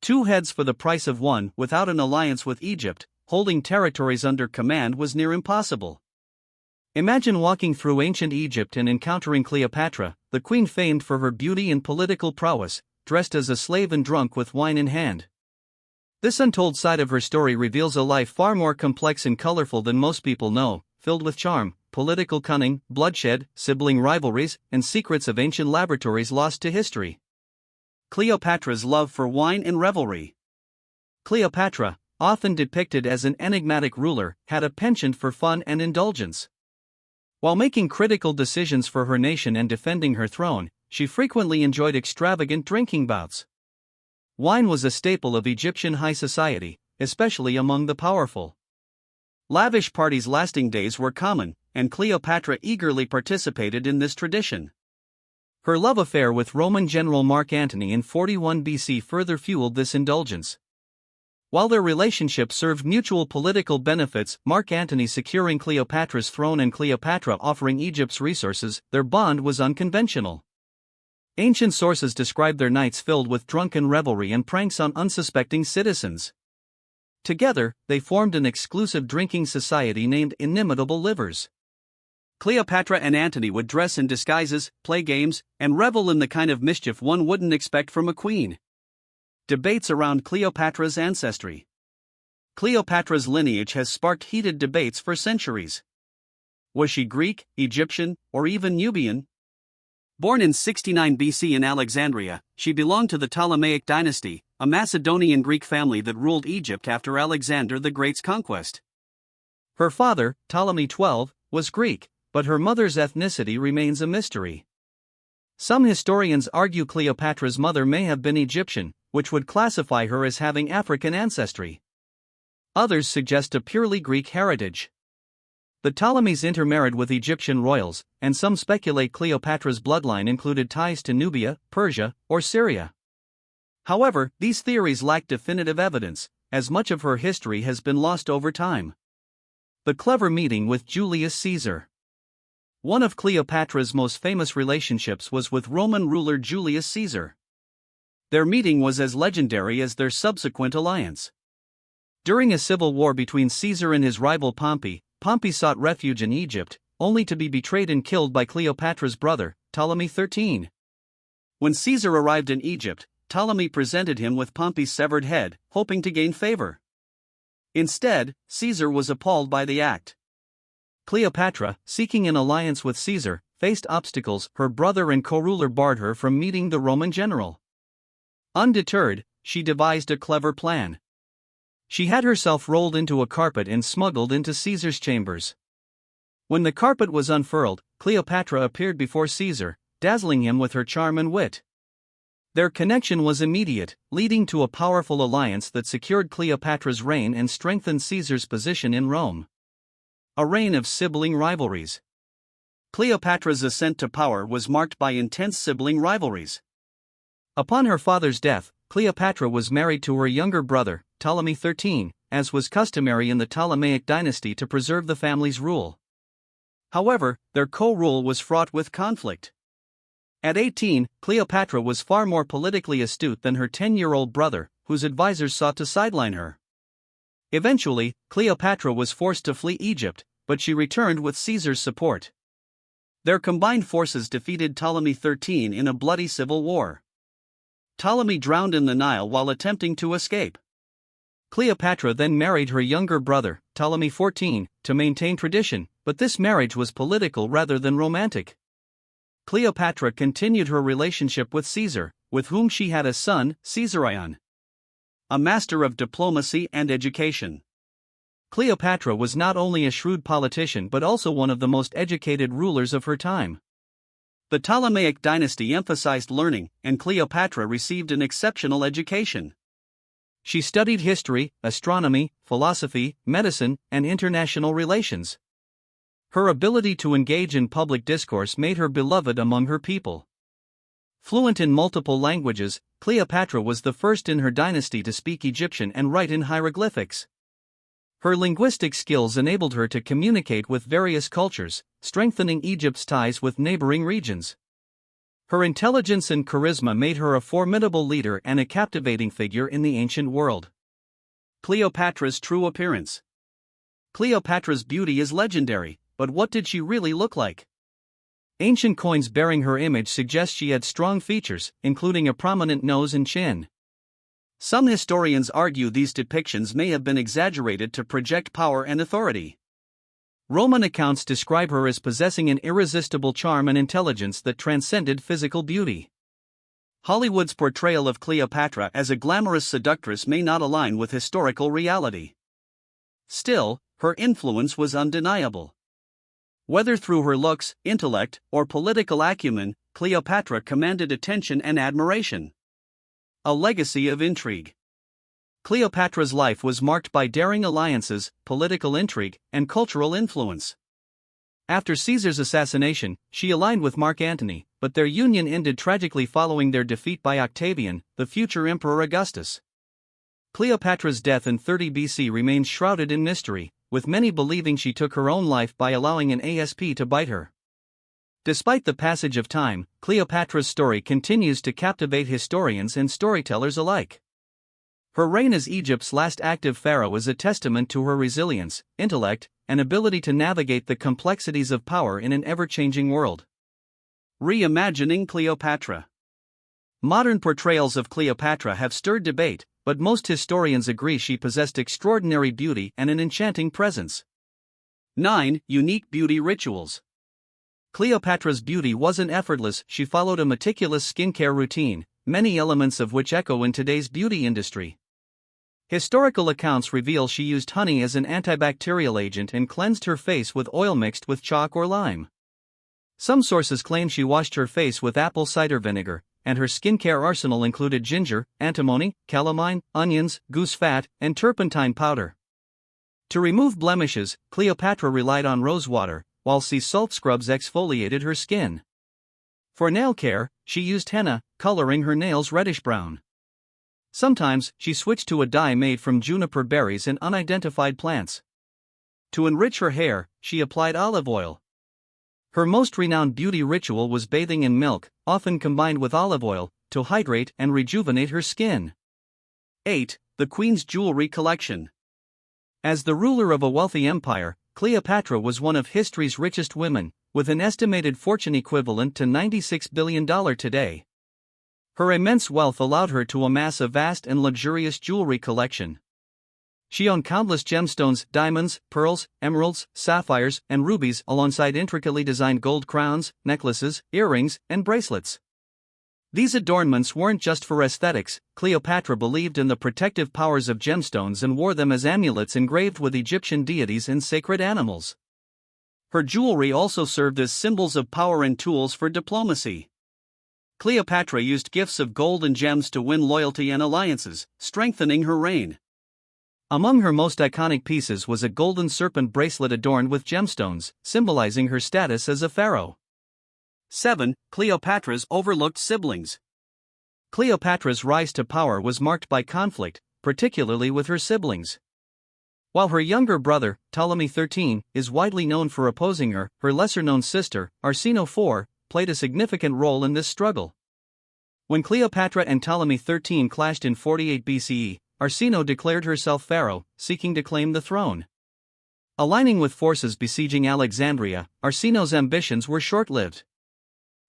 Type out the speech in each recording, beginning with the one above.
Two heads for the price of one. Without an alliance with Egypt, holding territories under command was near impossible. Imagine walking through ancient Egypt and encountering Cleopatra, the queen famed for her beauty and political prowess, dressed as a slave and drunk with wine in hand. This untold side of her story reveals a life far more complex and colorful than most people know, filled with charm, political cunning, bloodshed, sibling rivalries, and secrets of ancient laboratories lost to history. Cleopatra's love for wine and revelry. Cleopatra, often depicted as an enigmatic ruler, had a penchant for fun and indulgence. While making critical decisions for her nation and defending her throne, she frequently enjoyed extravagant drinking bouts. Wine was a staple of Egyptian high society, especially among the powerful. Lavish parties lasting days were common, and Cleopatra eagerly participated in this tradition. Her love affair with Roman general Mark Antony in 41 BC further fueled this indulgence. While their relationship served mutual political benefits, Mark Antony securing Cleopatra's throne and Cleopatra offering Egypt's resources, their bond was unconventional. Ancient sources describe their nights filled with drunken revelry and pranks on unsuspecting citizens. Together, they formed an exclusive drinking society named Inimitable Livers. Cleopatra and Antony would dress in disguises, play games, and revel in the kind of mischief one wouldn't expect from a queen. Debates around Cleopatra's ancestry. Cleopatra's lineage has sparked heated debates for centuries. Was she Greek, Egyptian, or even Nubian? Born in 69 BC in Alexandria, she belonged to the Ptolemaic dynasty, a Macedonian Greek family that ruled Egypt after Alexander the Great's conquest. Her father, Ptolemy XII, was Greek, but her mother's ethnicity remains a mystery. Some historians argue Cleopatra's mother may have been Egyptian, which would classify her as having African ancestry. Others suggest a purely Greek heritage. The Ptolemies intermarried with Egyptian royals, and some speculate Cleopatra's bloodline included ties to Nubia, Persia, or Syria. However, these theories lack definitive evidence, as much of her history has been lost over time. The clever meeting with Julius Caesar. One of Cleopatra's most famous relationships was with Roman ruler Julius Caesar. Their meeting was as legendary as their subsequent alliance. During a civil war between Caesar and his rival Pompey, Pompey sought refuge in Egypt, only to be betrayed and killed by Cleopatra's brother, Ptolemy XIII. When Caesar arrived in Egypt, Ptolemy presented him with Pompey's severed head, hoping to gain favor. Instead, Caesar was appalled by the act. Cleopatra, seeking an alliance with Caesar, faced obstacles. Her brother and co-ruler barred her from meeting the Roman general. Undeterred, she devised a clever plan. She had herself rolled into a carpet and smuggled into Caesar's chambers. When the carpet was unfurled, Cleopatra appeared before Caesar, dazzling him with her charm and wit. Their connection was immediate, leading to a powerful alliance that secured Cleopatra's reign and strengthened Caesar's position in Rome. A reign of sibling rivalries. Cleopatra's ascent to power was marked by intense sibling rivalries. Upon her father's death, Cleopatra was married to her younger brother, Ptolemy XIII, as was customary in the Ptolemaic dynasty to preserve the family's rule. However, their co-rule was fraught with conflict. At 18, Cleopatra was far more politically astute than her 10-year-old brother, whose advisors sought to sideline her. Eventually, Cleopatra was forced to flee Egypt, but she returned with Caesar's support. Their combined forces defeated Ptolemy XIII in a bloody civil war. Ptolemy drowned in the Nile while attempting to escape. Cleopatra then married her younger brother, Ptolemy XIV, to maintain tradition, but this marriage was political rather than romantic. Cleopatra continued her relationship with Caesar, with whom she had a son, Caesarion. A master of diplomacy and education. Cleopatra was not only a shrewd politician but also one of the most educated rulers of her time. The Ptolemaic dynasty emphasized learning, and Cleopatra received an exceptional education. She studied history, astronomy, philosophy, medicine, and international relations. Her ability to engage in public discourse made her beloved among her people. Fluent in multiple languages, Cleopatra was the first in her dynasty to speak Egyptian and write in hieroglyphics. Her linguistic skills enabled her to communicate with various cultures, strengthening Egypt's ties with neighboring regions. Her intelligence and charisma made her a formidable leader and a captivating figure in the ancient world. Cleopatra's true appearance. Cleopatra's beauty is legendary, but what did she really look like? Ancient coins bearing her image suggest she had strong features, including a prominent nose and chin. Some historians argue these depictions may have been exaggerated to project power and authority. Roman accounts describe her as possessing an irresistible charm and intelligence that transcended physical beauty. Hollywood's portrayal of Cleopatra as a glamorous seductress may not align with historical reality. Still, her influence was undeniable. Whether through her looks, intellect, or political acumen, Cleopatra commanded attention and admiration. A legacy of intrigue. Cleopatra's life was marked by daring alliances, political intrigue, and cultural influence. After Caesar's assassination, she aligned with Mark Antony, but their union ended tragically following their defeat by Octavian, the future Emperor Augustus. Cleopatra's death in 30 BC remains shrouded in mystery, with many believing she took her own life by allowing an asp to bite her. Despite the passage of time, Cleopatra's story continues to captivate historians and storytellers alike. Her reign as Egypt's last active pharaoh is a testament to her resilience, intellect, and ability to navigate the complexities of power in an ever-changing world. Reimagining Cleopatra. Modern portrayals of Cleopatra have stirred debate, but most historians agree she possessed extraordinary beauty and an enchanting presence. 9. Unique beauty rituals. Cleopatra's beauty wasn't effortless. She followed a meticulous skincare routine, many elements of which echo in today's beauty industry. Historical accounts reveal she used honey as an antibacterial agent and cleansed her face with oil mixed with chalk or lime. Some sources claim she washed her face with apple cider vinegar, and her skincare arsenal included ginger, antimony, calamine, onions, goose fat, and turpentine powder. To remove blemishes, Cleopatra relied on rosewater, while sea salt scrubs exfoliated her skin. For nail care, she used henna, coloring her nails reddish-brown. Sometimes, she switched to a dye made from juniper berries and unidentified plants. To enrich her hair, she applied olive oil. Her most renowned beauty ritual was bathing in milk, often combined with olive oil, to hydrate and rejuvenate her skin. 8. The Queen's jewelry collection. As the ruler of a wealthy empire, Cleopatra was one of history's richest women, with an estimated fortune equivalent to $96 billion today. Her immense wealth allowed her to amass a vast and luxurious jewelry collection. She owned countless gemstones, diamonds, pearls, emeralds, sapphires, and rubies, alongside intricately designed gold crowns, necklaces, earrings, and bracelets. These adornments weren't just for aesthetics. Cleopatra believed in the protective powers of gemstones and wore them as amulets engraved with Egyptian deities and sacred animals. Her jewelry also served as symbols of power and tools for diplomacy. Cleopatra used gifts of gold and gems to win loyalty and alliances, strengthening her reign. Among her most iconic pieces was a golden serpent bracelet adorned with gemstones, symbolizing her status as a pharaoh. 7. Cleopatra's overlooked siblings. Cleopatra's rise to power was marked by conflict, particularly with her siblings. While her younger brother, Ptolemy XIII, is widely known for opposing her, her lesser-known sister, Arsinoe IV, played a significant role in this struggle. When Cleopatra and Ptolemy XIII clashed in 48 BCE, Arsinoe declared herself pharaoh, seeking to claim the throne. Aligning with forces besieging Alexandria, Arsinoe's ambitions were short-lived.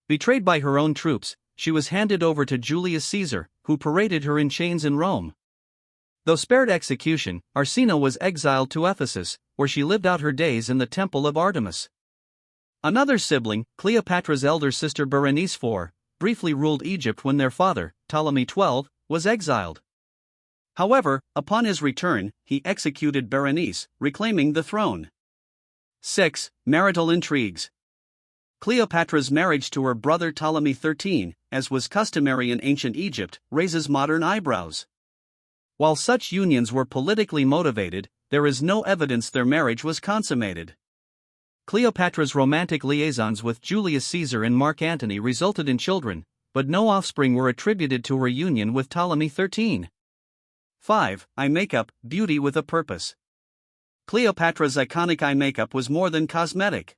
Betrayed by her own troops, she was handed over to Julius Caesar, who paraded her in chains in Rome. Though spared execution, Arsinoe was exiled to Ephesus, where she lived out her days in the temple of Artemis. Another sibling, Cleopatra's elder sister Berenice IV, briefly ruled Egypt when their father, Ptolemy XII, was exiled. However, upon his return, he executed Berenice, reclaiming the throne. 6. Marital intrigues. Cleopatra's marriage to her brother Ptolemy XIII, as was customary in ancient Egypt, raises modern eyebrows. While such unions were politically motivated, there is no evidence their marriage was consummated. Cleopatra's romantic liaisons with Julius Caesar and Mark Antony resulted in children, but no offspring were attributed to her union with Ptolemy XIII. 5. Eye makeup, beauty with a purpose. Cleopatra's iconic eye makeup was more than cosmetic.